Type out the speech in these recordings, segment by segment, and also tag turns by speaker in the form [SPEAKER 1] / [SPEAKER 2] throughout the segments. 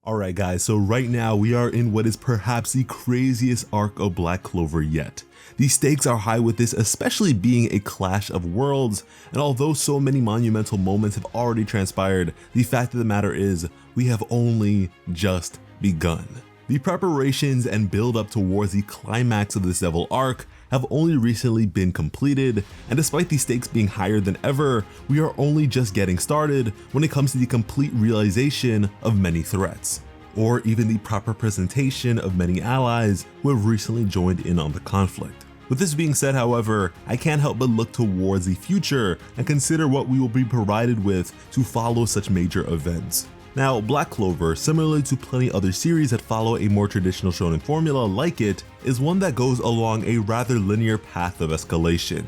[SPEAKER 1] Alright guys, so right now we are in what is perhaps the craziest arc of Black Clover yet. The stakes are high with this, especially being a clash of worlds, and although so many monumental moments have already transpired, the fact of the matter is, we have only just begun. The preparations and build up towards the climax of this Devil arc have only recently been completed, and despite the stakes being higher than ever, we are only just getting started when it comes to the complete realization of many threats, or even the proper presentation of many allies who have recently joined in on the conflict. With this being said, however, I can't help but look towards the future and consider what we will be provided with to follow such major events. Now, Black Clover, similarly to plenty other series that follow a more traditional shonen formula like it, is one that goes along a rather linear path of escalation.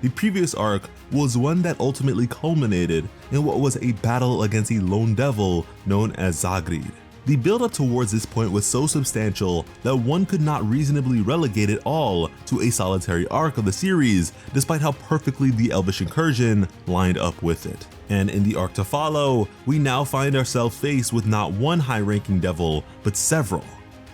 [SPEAKER 1] The previous arc was one that ultimately culminated in what was a battle against a lone devil known as Zagreed. The build up towards this point was so substantial that one could not reasonably relegate it all to a solitary arc of the series, despite how perfectly the Elvish incursion lined up with it. And in the arc to follow, we now find ourselves faced with not one high-ranking devil, but several,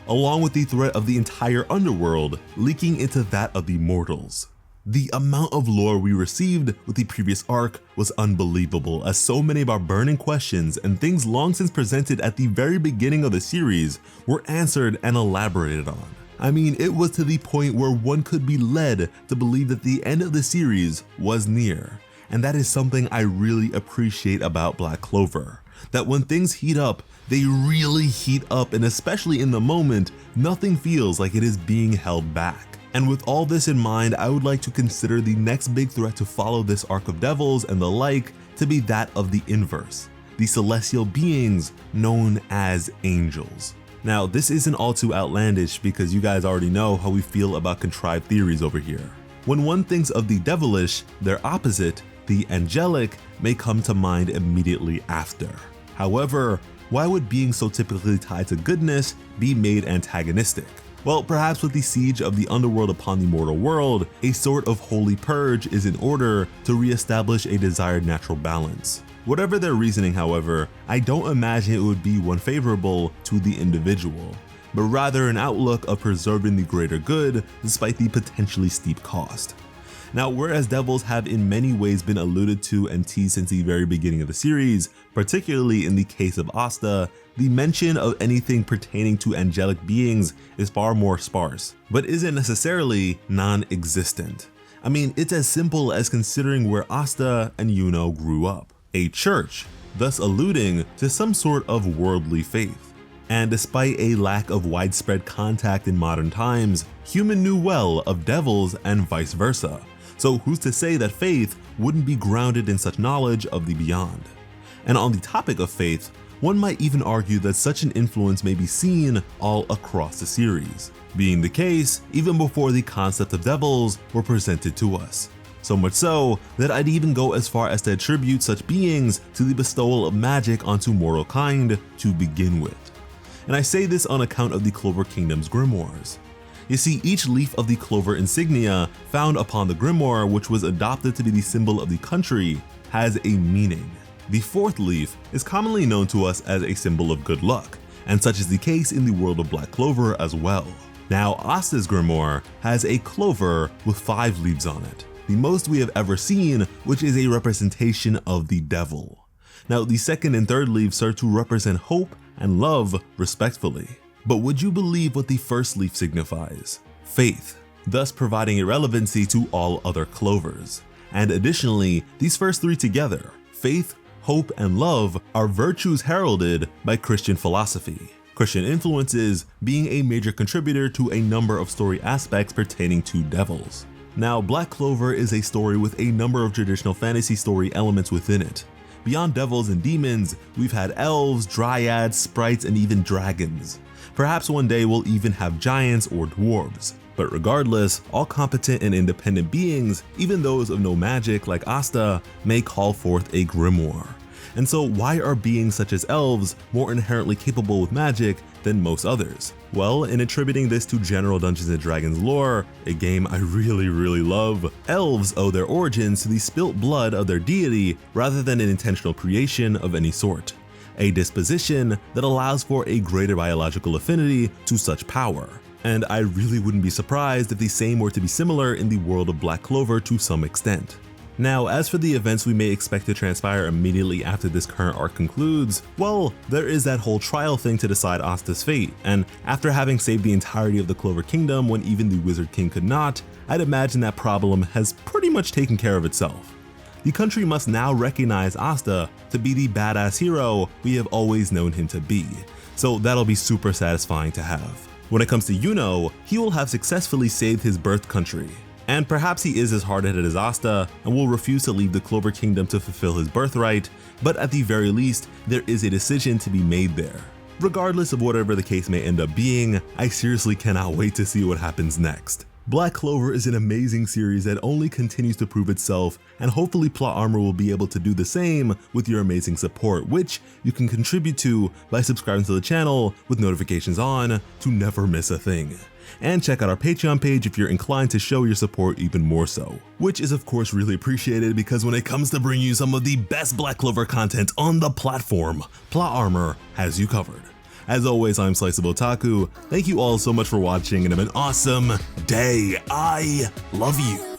[SPEAKER 1] along with the threat of the entire underworld leaking into that of the mortals. The amount of lore we received with the previous arc was unbelievable, as so many of our burning questions and things long since presented at the very beginning of the series were answered and elaborated on. I mean, it was to the point where one could be led to believe that the end of the series was near, and that is something I really appreciate about Black Clover, that when things heat up, they really heat up, and especially in the moment, nothing feels like it is being held back. And with all this in mind, I would like to consider the next big threat to follow this arc of devils and the like to be that of the inverse, the celestial beings known as angels. Now, this isn't all too outlandish because you guys already know how we feel about contrived theories over here. When one thinks of the devilish, their opposite, the angelic, may come to mind immediately after. However, why would beings so typically tied to goodness be made antagonistic? Well, perhaps with the siege of the underworld upon the mortal world, a sort of holy purge is in order to re-establish a desired natural balance. Whatever their reasoning, however, I don't imagine it would be one favorable to the individual, but rather an outlook of preserving the greater good despite the potentially steep cost. Now, whereas devils have in many ways been alluded to and teased since the very beginning of the series, particularly in the case of Asta, the mention of anything pertaining to angelic beings is far more sparse, but isn't necessarily non-existent. I mean, it's as simple as considering where Asta and Yuno grew up, a church, thus alluding to some sort of worldly faith. And despite a lack of widespread contact in modern times, human knew well of devils and vice versa. So who's to say that faith wouldn't be grounded in such knowledge of the beyond? And on the topic of faith, one might even argue that such an influence may be seen all across the series, being the case even before the concept of devils were presented to us. So much so that I'd even go as far as to attribute such beings to the bestowal of magic onto mortal kind to begin with. And I say this on account of the Clover Kingdom's grimoires. You see, each leaf of the Clover insignia found upon the grimoire, which was adopted to be the symbol of the country, has a meaning. The fourth leaf is commonly known to us as a symbol of good luck, and such is the case in the world of Black Clover as well. Now, Asta's grimoire has a clover with 5 leaves on it, the most we have ever seen, which is a representation of the devil. Now, the second and third leaves serve to represent hope and love respectfully. But would you believe what the first leaf signifies? Faith, thus providing a relevancy to all other clovers. And additionally, these first 3 together, faith, hope, and love, are virtues heralded by Christian philosophy. Christian influences being a major contributor to a number of story aspects pertaining to devils. Now, Black Clover is a story with a number of traditional fantasy story elements within it. Beyond devils and demons, we've had elves, dryads, sprites, and even dragons. Perhaps one day we'll even have giants or dwarves. But regardless, all competent and independent beings, even those of no magic like Asta, may call forth a grimoire. And so why are beings such as elves more inherently capable with magic than most others? Well, in attributing this to general Dungeons & Dragons lore, a game I really love, elves owe their origins to the spilt blood of their deity rather than an intentional creation of any sort. a disposition that allows for a greater biological affinity to such power. And I really wouldn't be surprised if the same were to be similar in the world of Black Clover to some extent. Now, as for the events we may expect to transpire immediately after this current arc concludes, well, there is that whole trial thing to decide Asta's fate, and after having saved the entirety of the Clover Kingdom when even the Wizard King could not, I'd imagine that problem has pretty much taken care of itself. The country must now recognize Asta to be the badass hero we have always known him to be, so that'll be super satisfying to have. When it comes to Yuno, he will have successfully saved his birth country. And perhaps he is as hard-headed as Asta and will refuse to leave the Clover Kingdom to fulfill his birthright, but at the very least, there is a decision to be made there. Regardless of whatever the case may end up being, I seriously cannot wait to see what happens next. Black Clover is an amazing series that only continues to prove itself, and hopefully Plot Armor will be able to do the same with your amazing support, which you can contribute to by subscribing to the channel with notifications on to never miss a thing. And check out our Patreon page if you're inclined to show your support even more so, which is of course really appreciated because when it comes to bringing you some of the best Black Clover content on the platform, Plot Armor has you covered. As always, I'm Slice of Otaku. Thank you all so much for watching and have an awesome day. I love you.